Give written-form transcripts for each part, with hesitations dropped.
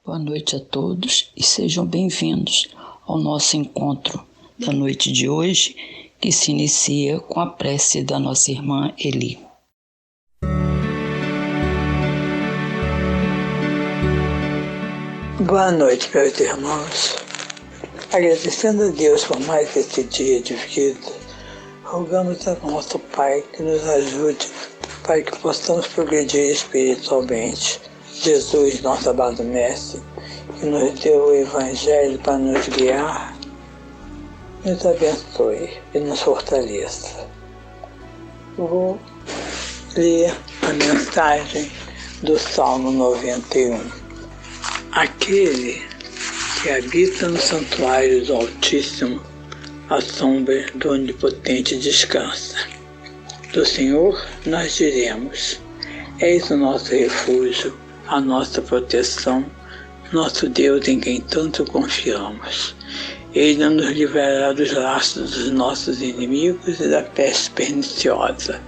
Boa noite a todos e sejam bem-vindos ao nosso encontro da noite de hoje, que se inicia com a prece da nossa irmã Eli. Boa noite, meus irmãos. Agradecendo a Deus por mais este dia de vida, rogamos ao nosso Pai que nos ajude para que possamos progredir espiritualmente. Jesus, nosso amado Mestre, que nos deu o Evangelho para nos guiar, nos abençoe e nos fortaleça. Vou ler a mensagem do Salmo 91. Aquele que habita no santuário do Altíssimo, à sombra do Onipotente descansa. Do Senhor nós diremos: eis o nosso refúgio, a nossa proteção, nosso Deus em quem tanto confiamos. Ele nos livrará dos laços dos nossos inimigos e da peste perniciosa.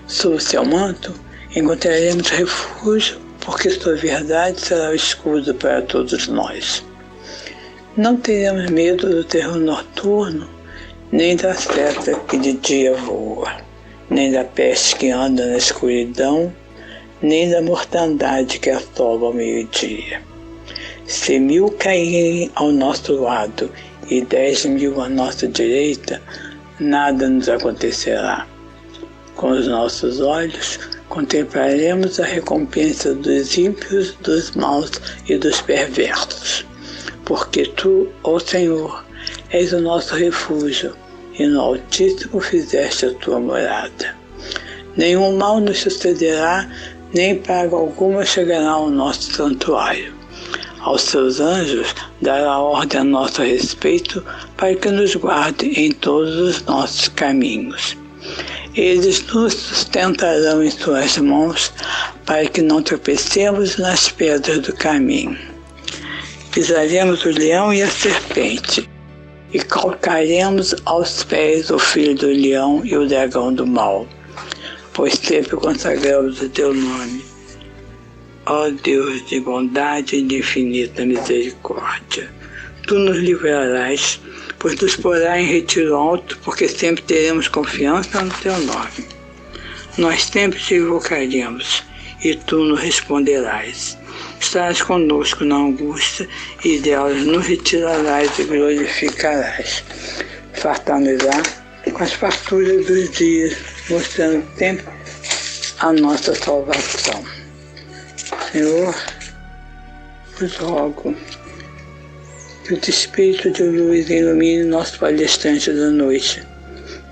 Sob o seu manto encontraremos refúgio, porque sua verdade será o escudo para todos nós. Não teremos medo do terror noturno, nem da seta que de dia voa, nem da peste que anda na escuridão, nem da mortandade que assola ao meio-dia. 100.000 caírem ao nosso lado e 10.000 à nossa direita, nada nos acontecerá. Com os nossos olhos contemplaremos a recompensa dos ímpios, dos maus e dos perversos. Porque tu, ó Senhor, és o nosso refúgio, e no Altíssimo fizeste a tua morada. Nenhum mal nos sucederá, nem praga alguma chegará ao nosso santuário. Aos seus anjos dará ordem a nosso respeito para que nos guarde em todos os nossos caminhos. Eles nos sustentarão em suas mãos para que não tropecemos nas pedras do caminho. Pisaremos o leão e a serpente, e calcaremos aos pés o filho do leão e o dragão do mal, pois sempre consagramos o teu nome. Ó Deus de bondade e de infinita misericórdia, tu nos livrarás, pois nos porás em retiro alto, porque sempre teremos confiança no teu nome. Nós sempre te invocaremos, e tu nos responderás. Estarás conosco na angústia, e delas nos retirarás e glorificarás. Fartar-nos-á com as farturas dos dias, mostrando sempre a nossa salvação. Senhor, vos rogo que o Espírito de luz ilumine nosso palestrante da noite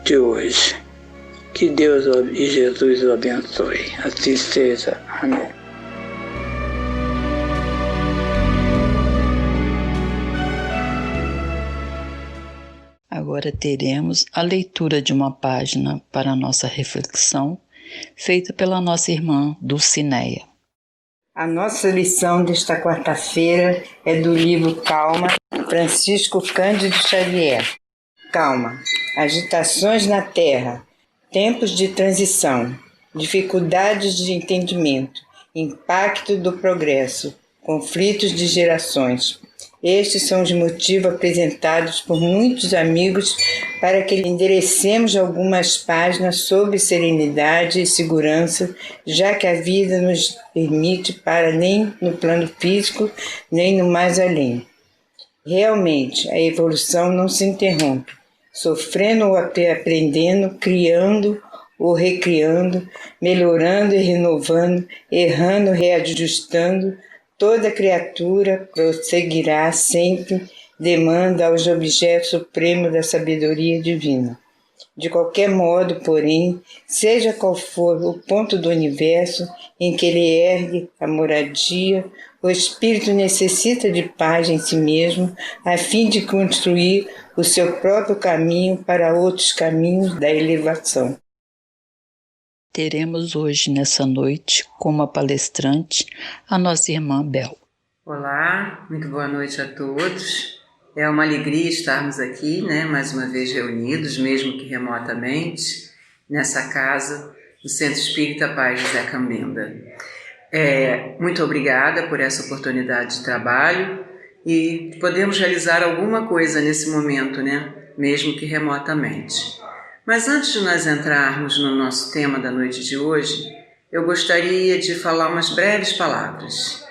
de hoje. Que Deus e Jesus o abençoe. Assim seja. Amém. Agora teremos a leitura de uma página para a nossa reflexão, feita pela nossa irmã Dulcineia. A nossa lição desta quarta-feira é do livro Calma, Francisco Cândido Xavier. Calma, agitações na Terra, tempos de transição, dificuldades de entendimento, impacto do progresso, conflitos de gerações. Estes são os motivos apresentados por muitos amigos para que enderecemos algumas páginas sobre serenidade e segurança, já que a vida nos permite para nem no plano físico, nem no mais além. Realmente, a evolução não se interrompe, sofrendo ou aprendendo, criando ou recriando, melhorando e renovando, errando, reajustando. Toda criatura prosseguirá sempre, demanda aos objetos supremos da sabedoria divina. De qualquer modo, porém, seja qual for o ponto do universo em que ele ergue a moradia, o espírito necessita de paz em si mesmo, a fim de construir o seu próprio caminho para outros caminhos da elevação. Teremos hoje, nessa noite, como a palestrante, a nossa irmã Bel. Olá, muito boa noite a todos. É uma alegria estarmos aqui, mais uma vez reunidos, mesmo que remotamente, nessa casa, no Centro Espírita Paz José Cambenda. Muito obrigada por essa oportunidade de trabalho e podemos realizar alguma coisa nesse momento, né? Mesmo que remotamente. Mas antes de nós entrarmos no nosso tema da noite de hoje, eu gostaria de falar umas breves palavras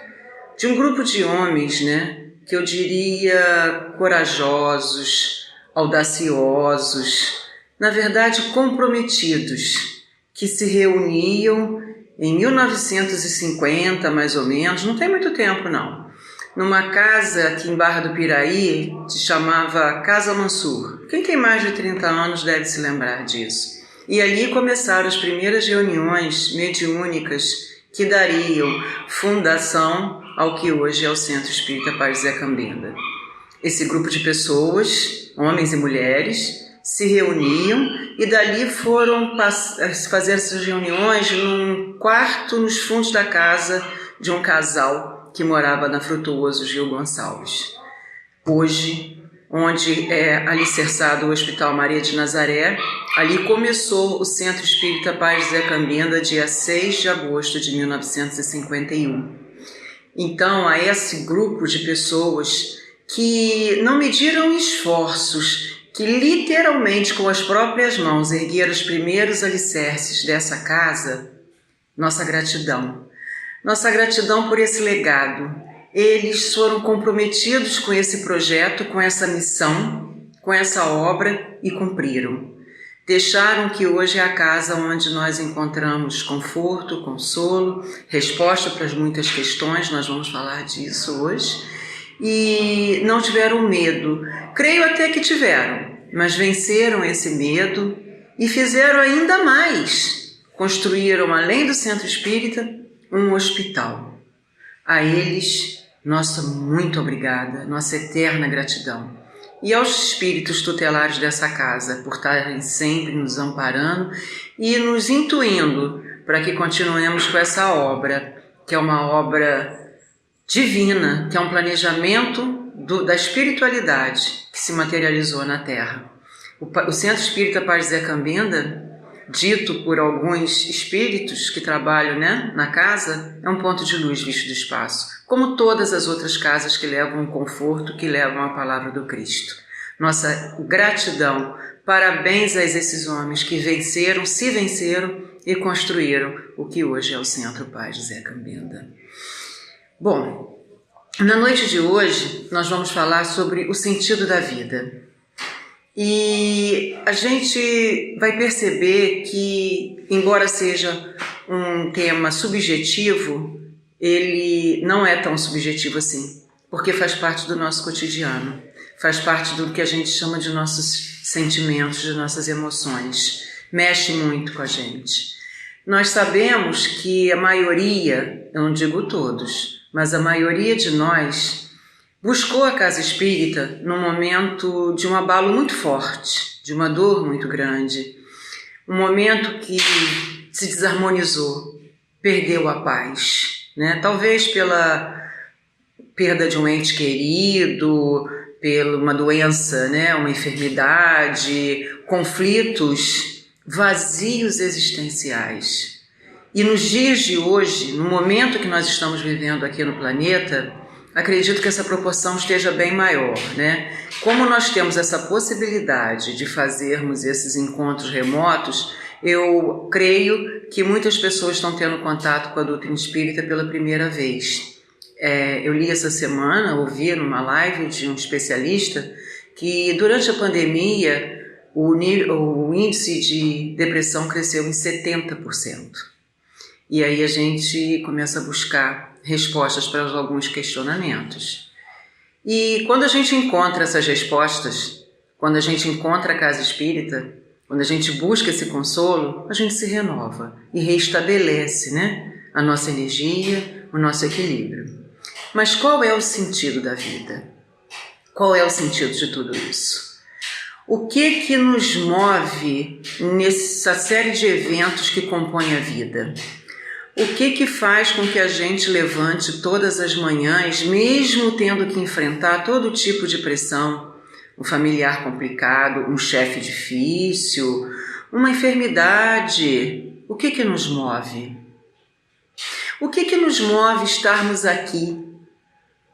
de um grupo de homens, né? Que eu diria corajosos, audaciosos, na verdade comprometidos, que se reuniam em 1950, mais ou menos, não tem muito tempo não, numa casa aqui em Barra do Piraí, se chamava Casa Mansur. Quem tem mais de 30 anos deve se lembrar disso. E ali começaram as primeiras reuniões mediúnicas que dariam fundação ao que hoje é o Centro Espírita Paz Zé Cambenda. Esse grupo de pessoas, homens e mulheres, se reuniam e dali foram fazer essas reuniões num quarto nos fundos da casa de um casal que morava na Frutuoso Gil Gonçalves. Hoje, onde é alicerçado o Hospital Maria de Nazaré, ali começou o Centro Espírita Paz Zé Cambenda, dia 6 de agosto de 1951. Então, a esse grupo de pessoas que não mediram esforços, que literalmente com as próprias mãos ergueram os primeiros alicerces dessa casa, nossa gratidão. Nossa gratidão por esse legado. Eles foram comprometidos com esse projeto, com essa missão, com essa obra e cumpriram. Deixaram que hoje é a casa onde nós encontramos conforto, consolo, resposta para as muitas questões, nós vamos falar disso hoje. E não tiveram medo, creio até que tiveram, mas venceram esse medo e fizeram ainda mais. Construíram, além do Centro Espírita, um hospital. A eles, nossa muito obrigada, nossa eterna gratidão. E aos espíritos tutelares dessa casa, por estarem sempre nos amparando e nos intuindo para que continuemos com essa obra, que é uma obra divina, que é um planejamento da espiritualidade que se materializou na Terra. O Centro Espírita Paz Zé Cambenda, dito por alguns espíritos que trabalham, né, na casa, é um ponto de luz visto do espaço, como todas as outras casas que levam um conforto, que levam a palavra do Cristo. Nossa gratidão, parabéns a esses homens que venceram, se venceram e construíram o que hoje é o Centro Paz Zé Cambenda. Bom, na noite de hoje nós vamos falar sobre o sentido da vida. E a gente vai perceber que, embora seja um tema subjetivo, ele não é tão subjetivo assim, porque faz parte do nosso cotidiano, faz parte do que a gente chama de nossos sentimentos, de nossas emoções, mexe muito com a gente. Nós sabemos que a maioria, eu não digo todos, mas a maioria de nós buscou a casa espírita num momento de um abalo muito forte, de uma dor muito grande, um momento que se desarmonizou, perdeu a paz, né? Talvez pela perda de um ente querido, pela uma doença, né? Uma enfermidade, conflitos, vazios existenciais. E nos dias de hoje, no momento que nós estamos vivendo aqui no planeta, acredito que essa proporção esteja bem maior, né? Como nós temos essa possibilidade de fazermos esses encontros remotos, eu creio que muitas pessoas estão tendo contato com a doutrina espírita pela primeira vez. Eu li essa semana, ouvi numa live de um especialista, que durante a pandemia o índice de depressão cresceu em 70%. E aí a gente começa a buscar respostas para alguns questionamentos. E quando a gente encontra essas respostas, quando a gente encontra a casa espírita, quando a gente busca esse consolo, a gente se renova e reestabelece, né, a nossa energia, o nosso equilíbrio. Mas qual é o sentido da vida? Qual é o sentido de tudo isso? O que nos move nessa série de eventos que compõem a vida? O que faz com que a gente levante todas as manhãs, mesmo tendo que enfrentar todo tipo de pressão, um familiar complicado, um chefe difícil, uma enfermidade? O que nos move? O que nos move estarmos aqui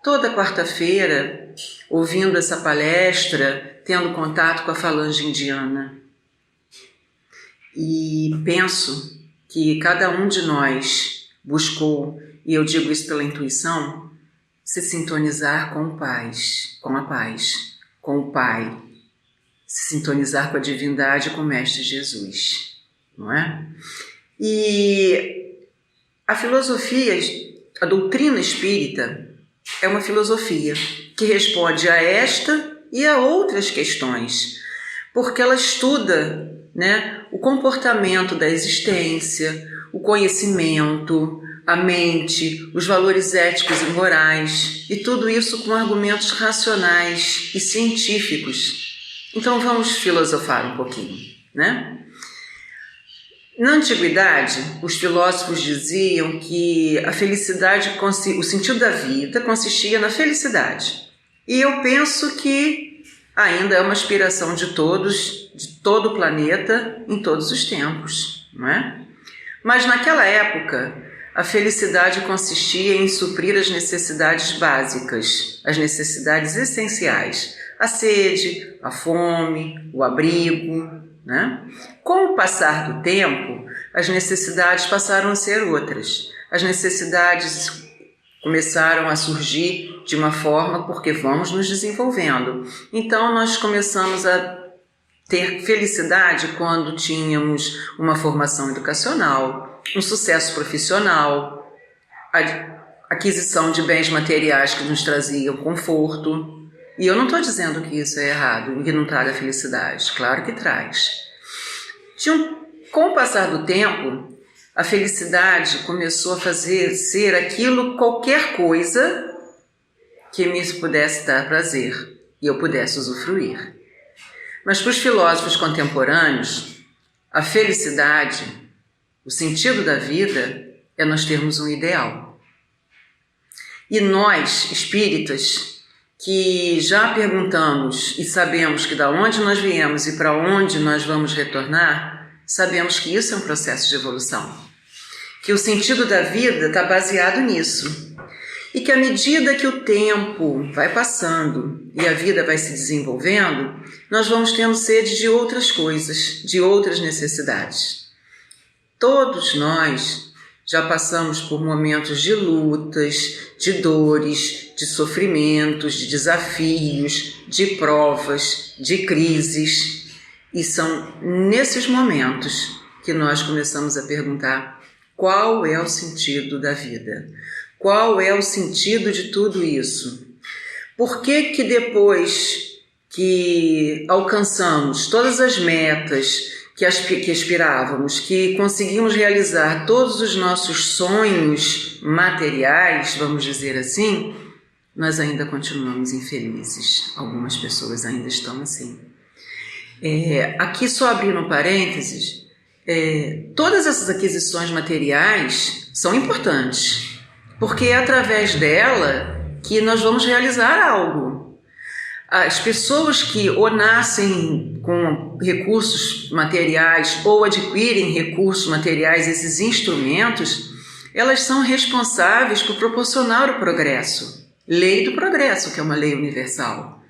toda quarta-feira, ouvindo essa palestra, tendo contato com a falange indiana? E penso que cada um de nós buscou, e eu digo isso pela intuição, se sintonizar com a paz, com o Pai, se sintonizar com a divindade, com o Mestre Jesus, não é? E a filosofia, a doutrina espírita é uma filosofia que responde a esta e a outras questões, porque ela estuda, né, o comportamento da existência, o conhecimento, a mente, os valores éticos e morais, e tudo isso com argumentos racionais e científicos. Então vamos filosofar um pouquinho, né? Na antiguidade, os filósofos diziam que a felicidade, o sentido da vida consistia na felicidade. E eu penso que ainda é uma aspiração de todos, de todo o planeta, em todos os tempos, não é? Mas naquela época, a felicidade consistia em suprir as necessidades básicas, as necessidades essenciais, a sede, a fome, o abrigo, né? Com o passar do tempo, as necessidades passaram a ser outras. As necessidades começaram a surgir de uma forma porque vamos nos desenvolvendo. Então nós começamos a ter felicidade quando tínhamos uma formação educacional, um sucesso profissional, a aquisição de bens materiais que nos traziam conforto. E eu não estou dizendo que isso é errado, que não traga felicidade. Claro que traz. Com o passar do tempo, a felicidade começou a ser aquilo, qualquer coisa que me pudesse dar prazer e eu pudesse usufruir. Mas para os filósofos contemporâneos, a felicidade, o sentido da vida, é nós termos um ideal. E nós, espíritas, que já perguntamos e sabemos que da onde nós viemos e para onde nós vamos retornar, sabemos que isso é um processo de evolução. Que o sentido da vida está baseado nisso. E que à medida que o tempo vai passando e a vida vai se desenvolvendo, nós vamos tendo sede de outras coisas, de outras necessidades. Todos nós já passamos por momentos de lutas, de dores, de sofrimentos, de desafios, de provas, de crises. E são nesses momentos que nós começamos a perguntar: qual é o sentido da vida? Qual é o sentido de tudo isso? Por que que depois que alcançamos todas as metas que aspirávamos, que conseguimos realizar todos os nossos sonhos materiais, vamos dizer assim, nós ainda continuamos infelizes? Algumas pessoas ainda estão assim. Aqui só abrindo um parênteses, todas essas aquisições materiais são importantes, porque é através dela que nós vamos realizar algo. As pessoas que ou nascem com recursos materiais ou adquirem recursos materiais, esses instrumentos, elas são responsáveis por proporcionar o progresso. Lei do progresso, que é uma lei universal.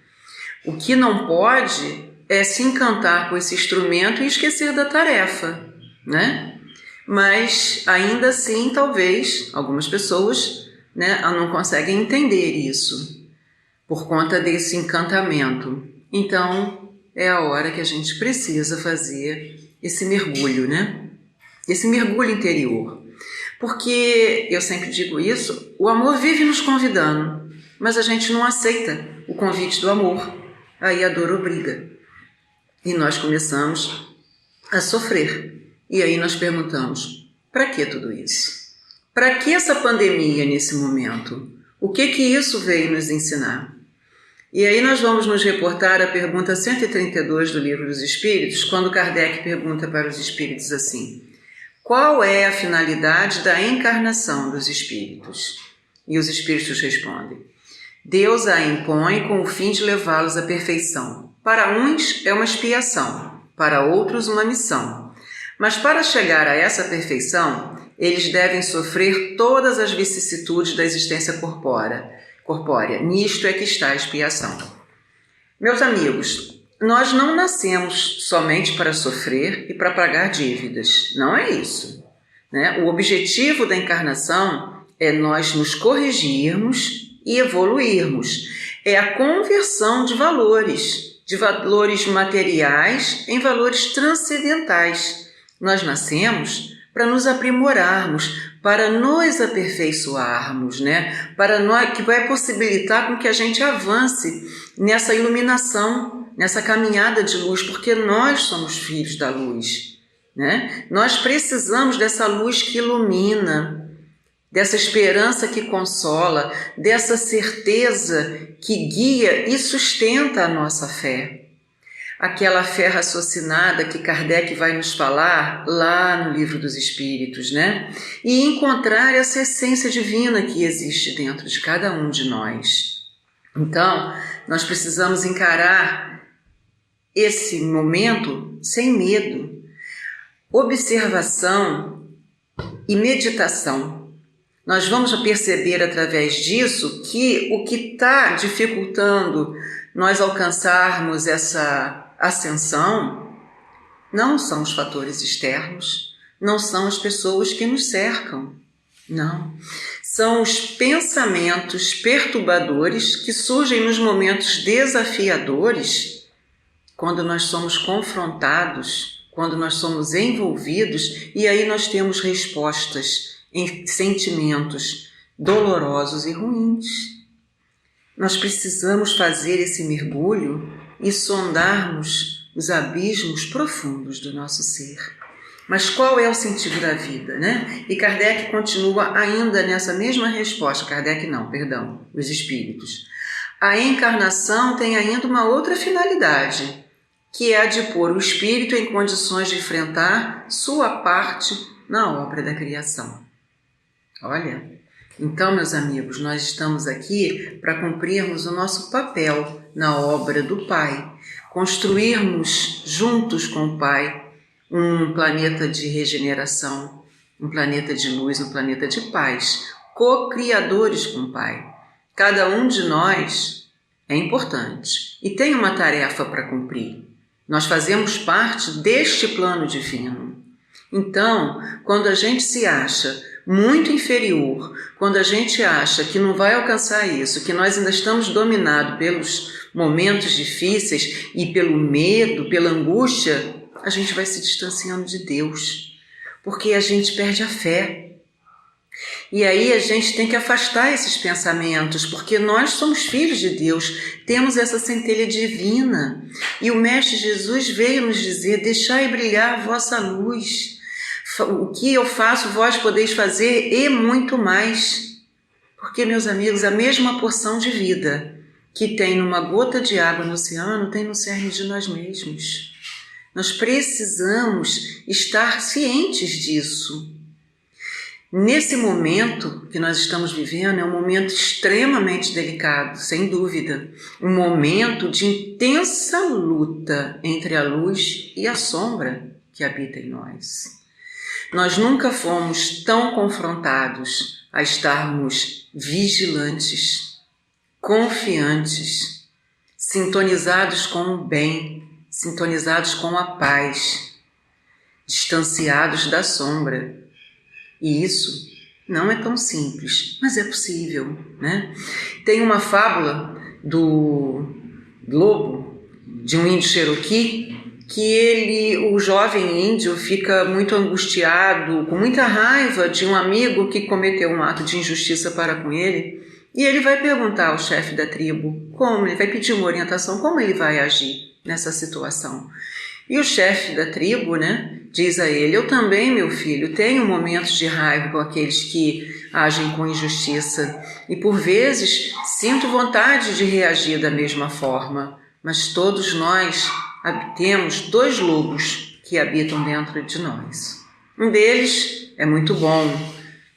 O que não pode é se encantar com esse instrumento e esquecer da tarefa, né? Mas ainda assim, talvez, algumas pessoas, né, não conseguem entender isso por conta desse encantamento. Então, é a hora que a gente precisa fazer esse mergulho, né? Esse mergulho interior. Porque, eu sempre digo isso, o amor vive nos convidando, mas a gente não aceita o convite do amor. Aí a dor obriga. E nós começamos a sofrer. E aí nós perguntamos: para que tudo isso? Para que essa pandemia nesse momento? O que isso veio nos ensinar? E aí nós vamos nos reportar à pergunta 132 do Livro dos Espíritos, quando Kardec pergunta para os espíritos assim: qual é a finalidade da encarnação dos espíritos? E os espíritos respondem: Deus a impõe com o fim de levá-los à perfeição. Para uns é uma expiação, para outros uma missão. Mas para chegar a essa perfeição, eles devem sofrer todas as vicissitudes da existência corpórea. Nisto é que está a expiação. Meus amigos, nós não nascemos somente para sofrer e para pagar dívidas. Não é isso, né? O objetivo da encarnação é nós nos corrigirmos e evoluirmos. É a conversão de valores materiais em valores transcendentais. Nós nascemos para nos aprimorarmos, para nos aperfeiçoarmos, né? Que vai possibilitar com que a gente avance nessa iluminação, nessa caminhada de luz, porque nós somos filhos da luz, né? Nós precisamos dessa luz que ilumina, dessa esperança que consola, dessa certeza que guia e sustenta a nossa fé. Aquela fé raciocinada que Kardec vai nos falar lá no Livro dos Espíritos, né? E encontrar essa essência divina que existe dentro de cada um de nós. Então, nós precisamos encarar esse momento sem medo. Observação e meditação. Nós vamos perceber através disso que o que está dificultando nós alcançarmos essa ascensão não são os fatores externos, não são as pessoas que nos cercam, não. São os pensamentos perturbadores que surgem nos momentos desafiadores, quando nós somos confrontados, quando nós somos envolvidos, e aí nós temos respostas em sentimentos dolorosos e ruins. Nós precisamos fazer esse mergulho e sondarmos os abismos profundos do nosso ser. Mas qual é o sentido da vida, né? E Kardec continua ainda nessa mesma resposta. Os espíritos. A encarnação tem ainda uma outra finalidade, que é a de pôr o espírito em condições de enfrentar sua parte na obra da criação. Olha, então, meus amigos, nós estamos aqui para cumprirmos o nosso papel na obra do Pai, construirmos juntos com o Pai um planeta de regeneração, um planeta de luz, um planeta de paz, co-criadores com o Pai. Cada um de nós é importante e tem uma tarefa para cumprir. Nós fazemos parte deste plano divino. Então, quando a gente se acha muito inferior, quando a gente acha que não vai alcançar isso, que nós ainda estamos dominados pelos momentos difíceis e pelo medo, pela angústia, a gente vai se distanciando de Deus, porque a gente perde a fé. E aí a gente tem que afastar esses pensamentos, porque nós somos filhos de Deus, temos essa centelha divina. E o Mestre Jesus veio nos dizer: deixai brilhar a vossa luz. O que eu faço, vós podeis fazer e muito mais. Porque, meus amigos, a mesma porção de vida que tem numa gota de água no oceano, tem no cerne de nós mesmos. Nós precisamos estar cientes disso. Nesse momento que nós estamos vivendo, é um momento extremamente delicado, sem dúvida. Um momento de intensa luta entre a luz e a sombra que habita em nós. Nós nunca fomos tão confrontados a estarmos vigilantes, confiantes, sintonizados com o bem, sintonizados com a paz, distanciados da sombra. E isso não é tão simples, mas é possível, né? Tem uma fábula do lobo, de um índio Cherokee, que o jovem índio fica muito angustiado, com muita raiva de um amigo que cometeu um ato de injustiça para com ele, e ele vai perguntar ao chefe da tribo como ele vai pedir uma orientação, como ele vai agir nessa situação. E o chefe da tribo, né, diz a ele: eu também, meu filho, tenho momentos de raiva com aqueles que agem com injustiça e por vezes sinto vontade de reagir da mesma forma, mas todos nós temos dois lobos que habitam dentro de nós. Um deles é muito bom,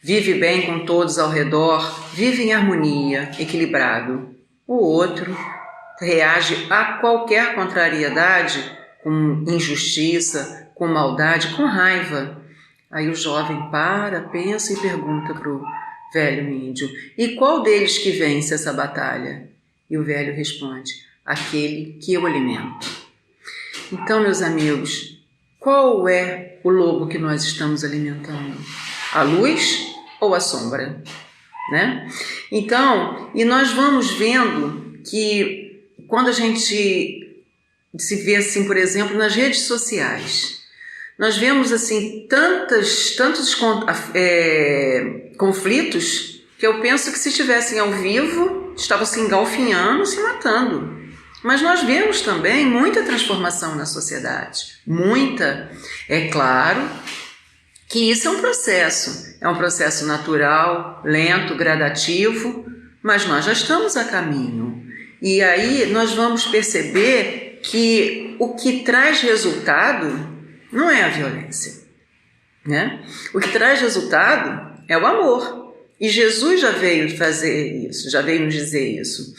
vive bem com todos ao redor, vive em harmonia, equilibrado. O outro reage a qualquer contrariedade com injustiça, com maldade, com raiva. Aí o jovem pensa e pergunta para o velho índio: e qual deles que vence essa batalha? E o velho responde: aquele que eu alimento. Então, meus amigos, qual é o lobo que nós estamos alimentando? A luz ou a sombra? Né? Então, e nós vamos vendo que quando a gente se vê assim, por exemplo, nas redes sociais, nós vemos assim tantos conflitos que eu penso que se estivessem ao vivo estavam se engalfinhando, se matando. Mas nós vemos também muita transformação na sociedade, muita. É claro que isso é um processo natural, lento, gradativo, mas nós já estamos a caminho. E aí nós vamos perceber que o que traz resultado não é a violência, né? O que traz resultado é o amor. E Jesus já veio fazer isso, já veio nos dizer isso.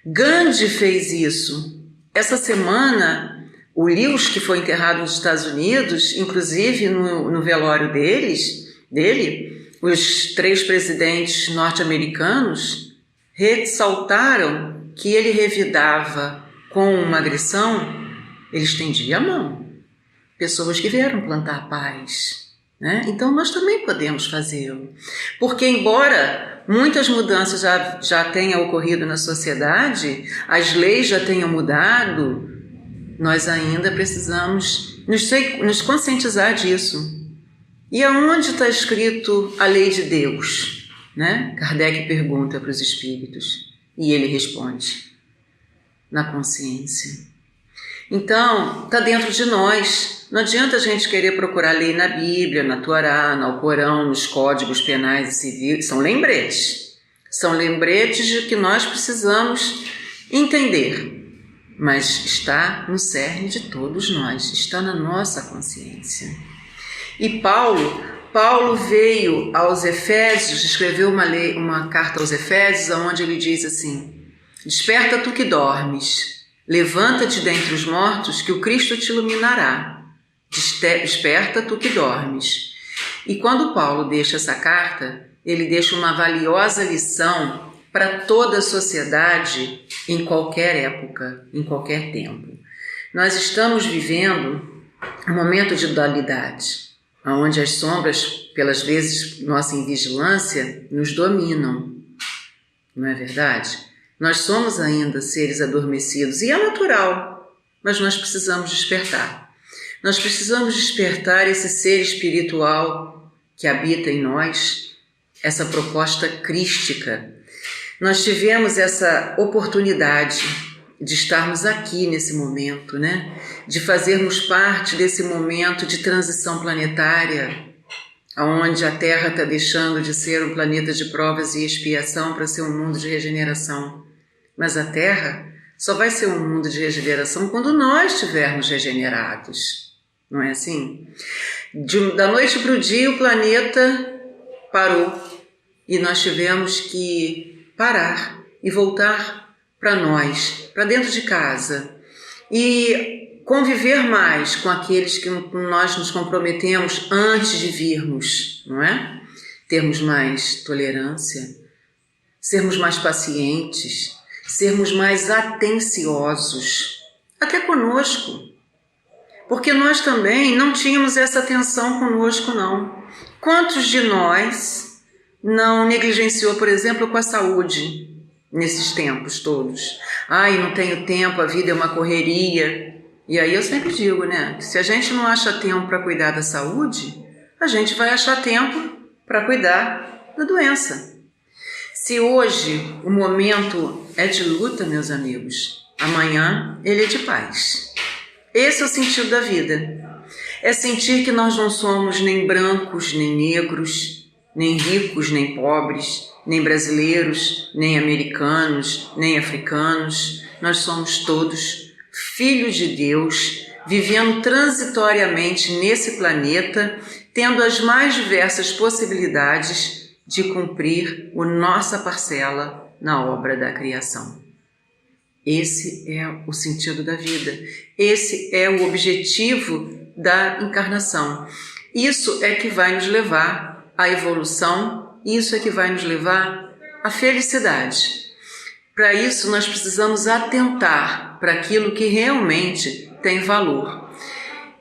Gandhi fez isso. Essa semana, o Lewis, que foi enterrado nos Estados Unidos, inclusive no velório dele, os 3 presidentes norte-americanos ressaltaram que ele revidava com uma agressão, ele estendia a mão. Pessoas que vieram plantar paz, né? Então nós também podemos fazê-lo. Porque embora muitas mudanças já tenham ocorrido na sociedade, as leis já tenham mudado, nós ainda precisamos nos conscientizar disso. E aonde está escrito a lei de Deus? Né? Kardec pergunta para os espíritos e ele responde: na consciência. Então, está dentro de nós. Não adianta a gente querer procurar lei na Bíblia, na Torá, no Alcorão, nos códigos penais e civis. São lembretes. São lembretes de que nós precisamos entender. Mas está no cerne de todos nós, está na nossa consciência. E Paulo veio aos Efésios, escreveu uma carta aos Efésios, onde ele diz assim: desperta tu que dormes, levanta-te dentre os mortos, que o Cristo te iluminará. Desperta tu que dormes. E quando Paulo deixa essa carta, ele deixa uma valiosa lição para toda a sociedade, em qualquer época, em qualquer tempo. Nós estamos vivendo um momento de dualidade, onde as sombras, pelas vezes nossa invigilância, nos dominam. Não é verdade? Nós somos ainda seres adormecidos, e é natural, mas nós precisamos despertar. Nós precisamos despertar esse ser espiritual que habita em nós, essa proposta crística. Nós tivemos essa oportunidade de estarmos aqui nesse momento, né? De fazermos parte desse momento de transição planetária, onde a Terra está deixando de ser um planeta de provas e expiação para ser um mundo de regeneração. Mas a Terra só vai ser um mundo de regeneração quando nós estivermos regenerados. Não é assim? Da noite para o dia o planeta parou e nós tivemos que parar e voltar para nós, para dentro de casa e conviver mais com aqueles que nós nos comprometemos antes de virmos, não é? Termos mais tolerância, sermos mais pacientes, sermos mais atenciosos, até conosco. Porque nós também não tínhamos essa atenção conosco, não. Quantos de nós não negligenciou, por exemplo, com a saúde nesses tempos todos? Ai, não tenho tempo, a vida é uma correria. E aí eu sempre digo, né, que se a gente não acha tempo para cuidar da saúde, a gente vai achar tempo para cuidar da doença. Se hoje o momento é de luta, meus amigos, amanhã ele é de paz. Esse é o sentido da vida. É sentir que nós não somos nem brancos, nem negros, nem ricos, nem pobres, nem brasileiros, nem americanos, nem africanos. Nós somos todos filhos de Deus, vivendo transitoriamente nesse planeta, tendo as mais diversas possibilidades de cumprir a nossa parcela na obra da criação. Esse é o sentido da vida. Esse é o objetivo da encarnação. Isso é que vai nos levar à evolução, isso é que vai nos levar à felicidade. Para isso, nós precisamos atentar para aquilo que realmente tem valor.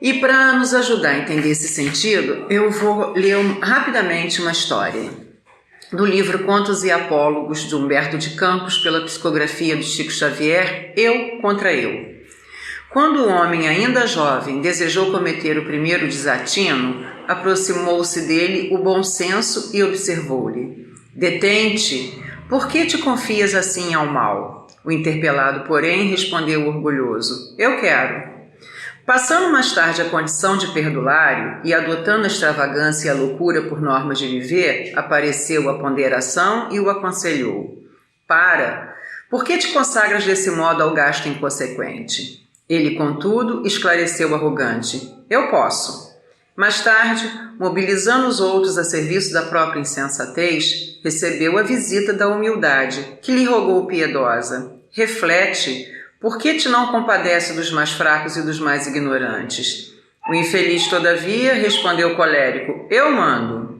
E para nos ajudar a entender esse sentido, eu vou ler rapidamente uma história do livro Contos e Apólogos, de Humberto de Campos, pela psicografia do Chico Xavier, Eu contra Eu. Quando o homem, ainda jovem, desejou cometer o primeiro desatino, aproximou-se dele o bom senso e observou-lhe: Detente, por que te confias assim ao mal? O interpelado, porém, respondeu orgulhoso: Eu quero. Passando mais tarde a condição de perdulário e adotando a extravagância e a loucura por normas de viver, apareceu a ponderação e o aconselhou: Para, por que te consagras desse modo ao gasto inconsequente? Ele, contudo, esclareceu arrogante: Eu posso. Mais tarde, mobilizando os outros a serviço da própria insensatez, recebeu a visita da humildade, que lhe rogou piedosa: Reflete, por que te não compadece dos mais fracos e dos mais ignorantes? O infeliz, todavia, respondeu colérico: Eu mando.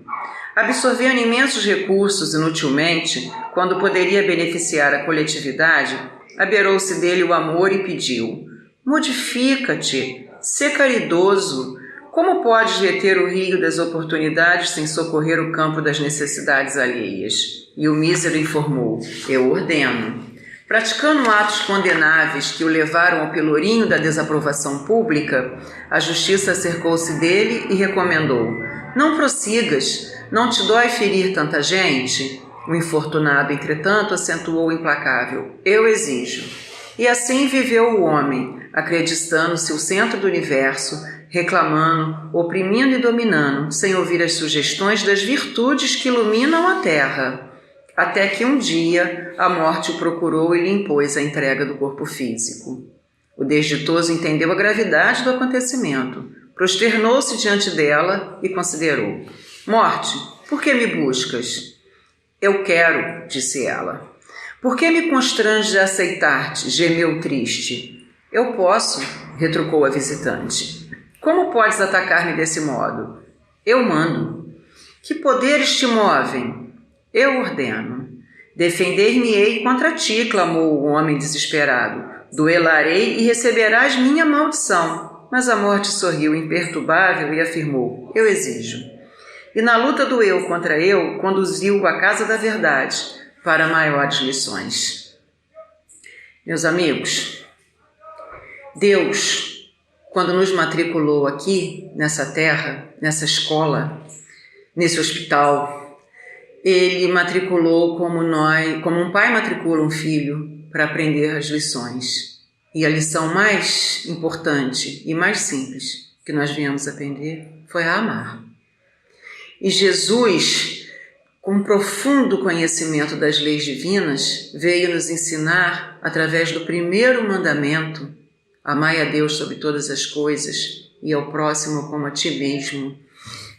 Absorvendo imensos recursos inutilmente, quando poderia beneficiar a coletividade, abeirou-se dele o amor e pediu: Modifica-te, sê caridoso. Como podes reter o rio das oportunidades sem socorrer o campo das necessidades alheias? E o mísero informou: Eu ordeno. Praticando atos condenáveis que o levaram ao pelourinho da desaprovação pública, a justiça acercou-se dele e recomendou: Não prossigas, não te dói ferir tanta gente? O infortunado, entretanto, acentuou implacável: Eu exijo. E assim viveu o homem, acreditando-se o centro do universo, reclamando, oprimindo e dominando, sem ouvir as sugestões das virtudes que iluminam a terra. Até que um dia a morte o procurou e lhe impôs a entrega do corpo físico. O desditoso entendeu a gravidade do acontecimento, prosternou-se diante dela e considerou: Morte, por que me buscas? Eu quero, disse ela. Por que me constrange a aceitar-te? Gemeu triste. Eu posso, retrucou a visitante. Como podes atacar-me desse modo? Eu mando. Que poderes te movem? Eu ordeno. Defender-me-ei contra ti, clamou o homem desesperado. Duelarei e receberás minha maldição. Mas a morte sorriu imperturbável e afirmou: Eu exijo. E na luta do eu contra eu, conduziu-o à casa da verdade para maiores lições. Meus amigos, Deus, quando nos matriculou aqui, nessa terra, nessa escola, nesse hospital, Ele matriculou como um pai matricula um filho para aprender as lições. E a lição mais importante e mais simples que nós viemos aprender foi a amar. E Jesus, com profundo conhecimento das leis divinas, veio nos ensinar, através do primeiro mandamento: amai a Deus sobre todas as coisas e ao próximo como a ti mesmo.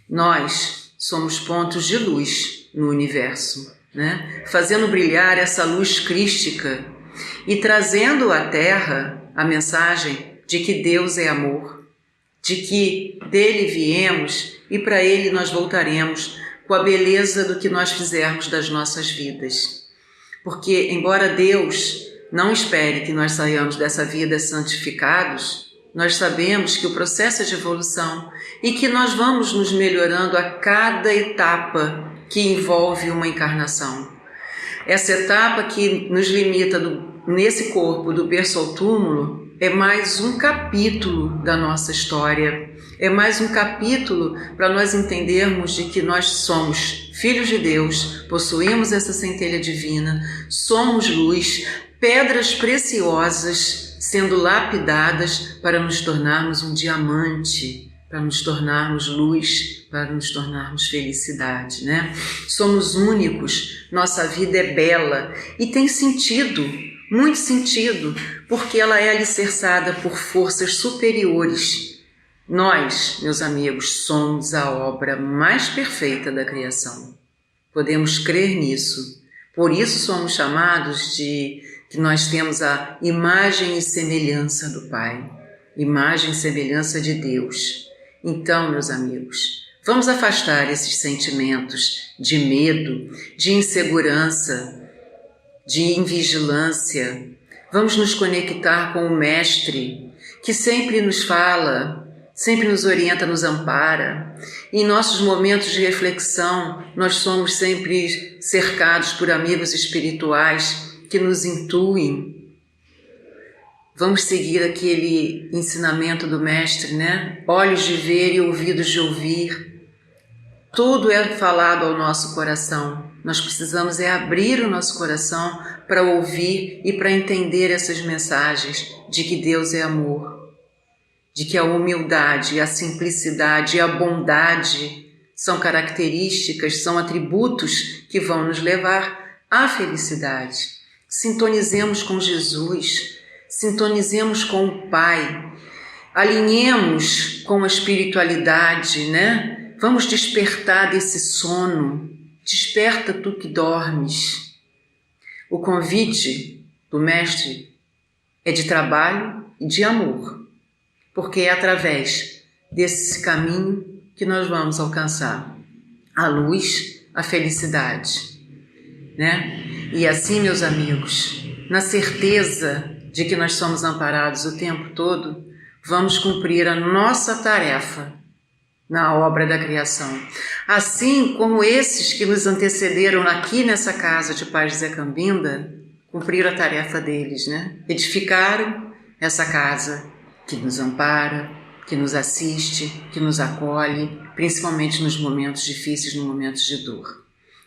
Nós somos pontos de luz no universo, né? Fazendo brilhar essa luz crística e trazendo à Terra a mensagem de que Deus é amor, de que dele viemos e para ele nós voltaremos, com a beleza do que nós fizermos das nossas vidas. Porque, embora Deus não espere que nós saiamos dessa vida santificados, nós sabemos que o processo é de evolução e que nós vamos nos melhorando a cada etapa que envolve uma encarnação. Essa etapa que nos limita nesse corpo, do berço ao túmulo, é mais um capítulo da nossa história. É mais um capítulo para nós entendermos de que nós somos filhos de Deus, possuímos essa centelha divina, somos luz, pedras preciosas sendo lapidadas para nos tornarmos um diamante, para nos tornarmos luz, para nos tornarmos felicidade, né? Somos únicos, nossa vida é bela e tem sentido, muito sentido, porque ela é alicerçada por forças superiores. Nós, meus amigos, somos a obra mais perfeita da criação. Podemos crer nisso. Por isso somos chamados que nós temos a imagem e semelhança do Pai, imagem e semelhança de Deus. Então, meus amigos, Vamos afastar esses sentimentos de medo, de insegurança, de invigilância. Vamos nos conectar com o Mestre, que sempre nos fala, sempre nos orienta, nos ampara. Em nossos momentos de reflexão, nós somos sempre cercados por amigos espirituais que nos intuem. Vamos seguir aquele ensinamento do Mestre, né? Olhos de ver e ouvidos de ouvir. Tudo é falado ao nosso coração. Nós precisamos abrir o nosso coração para ouvir e para entender essas mensagens de que Deus é amor, de que a humildade, a simplicidade e a bondade são características, são atributos que vão nos levar à felicidade. Sintonizemos com Jesus, sintonizemos com o Pai, alinhemos com a espiritualidade, né? Vamos despertar desse sono. Desperta tu que dormes. O convite do Mestre é de trabalho e de amor, porque é através desse caminho que nós vamos alcançar a luz, a felicidade, né? E assim, meus amigos, na certeza de que nós somos amparados o tempo todo, vamos cumprir a nossa tarefa na obra da criação. Assim como esses que nos antecederam aqui nessa casa de Paz de Zé Cambinda, cumpriram a tarefa deles, né? Edificaram essa casa que nos ampara, que nos assiste, que nos acolhe, principalmente nos momentos difíceis, nos momentos de dor.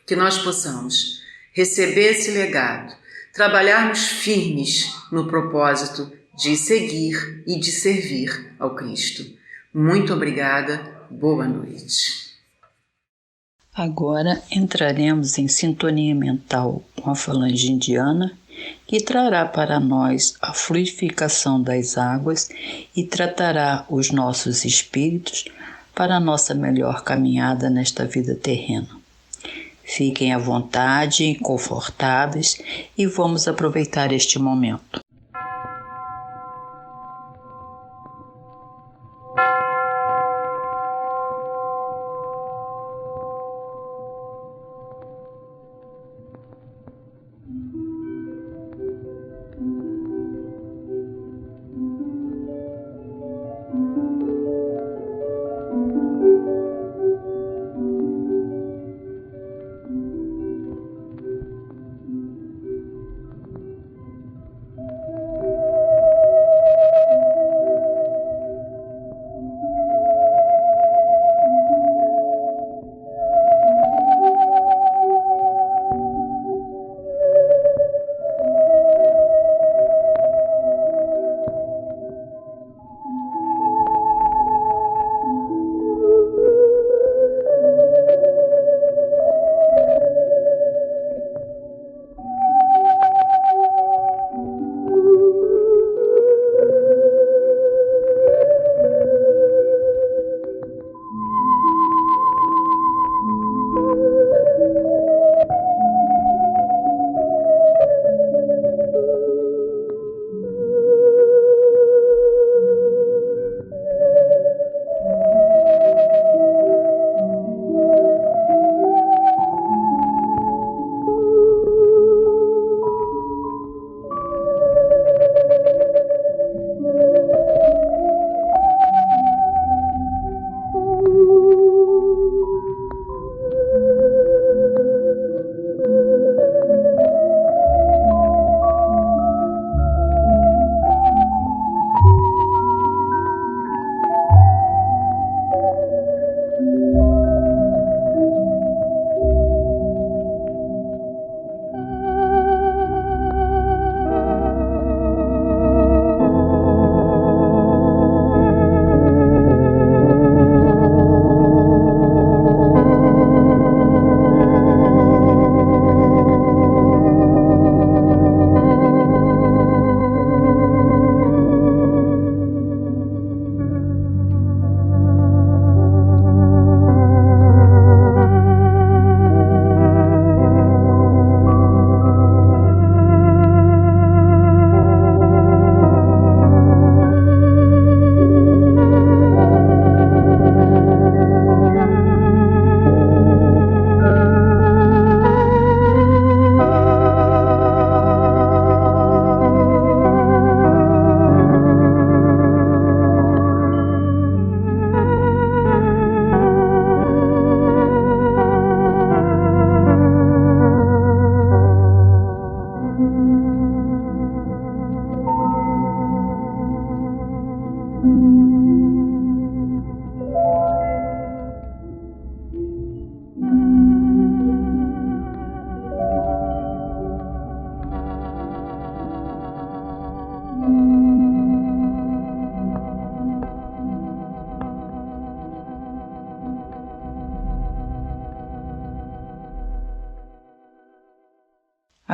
Que nós possamos receber esse legado, trabalharmos firmes no propósito de seguir e de servir ao Cristo. Muito obrigada. Boa noite. Agora entraremos em sintonia mental com a falange indiana, que trará para nós a fluidificação das águas e tratará os nossos espíritos para a nossa melhor caminhada nesta vida terrena. Fiquem à vontade, confortáveis, e vamos aproveitar este momento.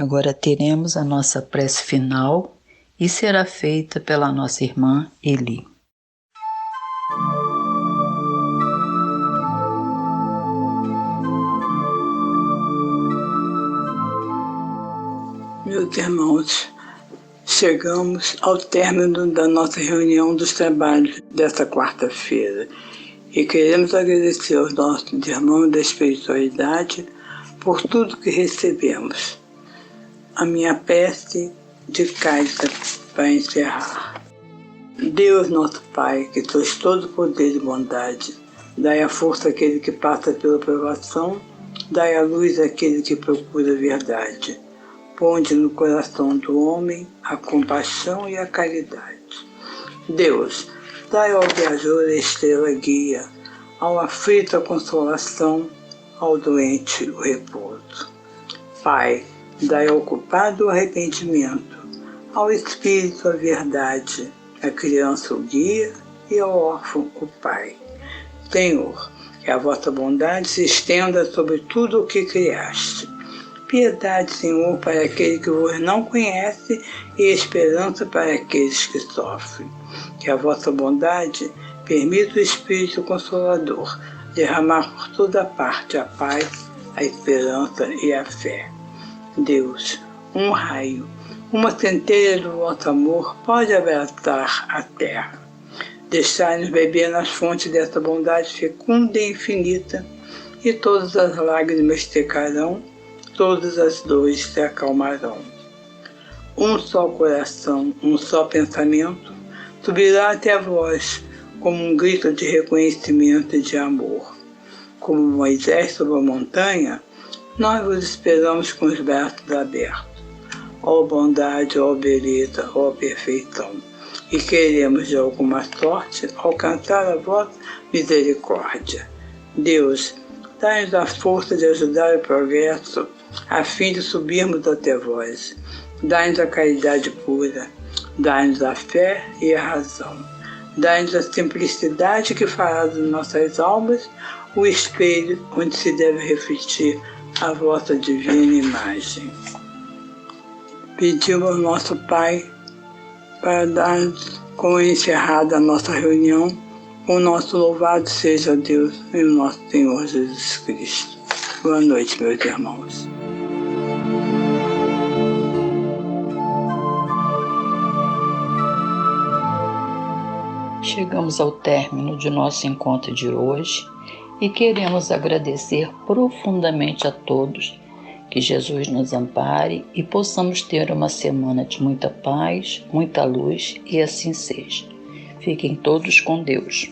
Agora teremos a nossa prece final e será feita pela nossa irmã Eli. Meus irmãos, chegamos ao término da nossa reunião dos trabalhos desta quarta-feira e queremos agradecer aos nossos irmãos da espiritualidade por tudo que recebemos. A minha prece de carta para encerrar. Deus, nosso Pai, que sois todo poder e bondade, dai a força àquele que passa pela provação, dai a luz àquele que procura a verdade. Ponde no coração do homem a compaixão e a caridade. Deus, dai ao viajor a estrela guia, ao aflito a consolação, ao doente o repouso. Pai, dai ao culpado o arrependimento, ao espírito a verdade, à criança o guia e ao órfão o Pai. Senhor, que a vossa bondade se estenda sobre tudo o que criaste. Piedade, Senhor, para aquele que vos não conhece e esperança para aqueles que sofrem. Que a vossa bondade permita o Espírito Consolador derramar por toda parte a paz, a esperança e a fé. Deus, um raio, uma centelha do vosso amor pode abraçar a terra. Deixai-nos beber nas fontes dessa bondade fecunda e infinita, e todas as lágrimas secarão, todas as dores se acalmarão. Um só coração, um só pensamento, subirá até vós, como um grito de reconhecimento e de amor. Como Moisés sobre a montanha, nós vos esperamos com os braços abertos. Ó bondade, ó beleza, ó perfeição, e queremos de alguma sorte alcançar a vossa misericórdia. Deus, dai-nos a força de ajudar o progresso, a fim de subirmos até vós. Dai-nos a caridade pura, dai-nos a fé e a razão. Dai-nos a simplicidade que fará das nossas almas o espelho onde se deve refletir a vossa divina imagem. Pedimos ao nosso Pai para dar como encerrada a nossa reunião, o nosso louvado seja Deus e o nosso Senhor Jesus Cristo. Boa noite, meus irmãos. Chegamos ao término de nosso encontro de hoje e queremos agradecer profundamente a todos. Que Jesus nos ampare e possamos ter uma semana de muita paz, muita luz e assim seja. Fiquem todos com Deus.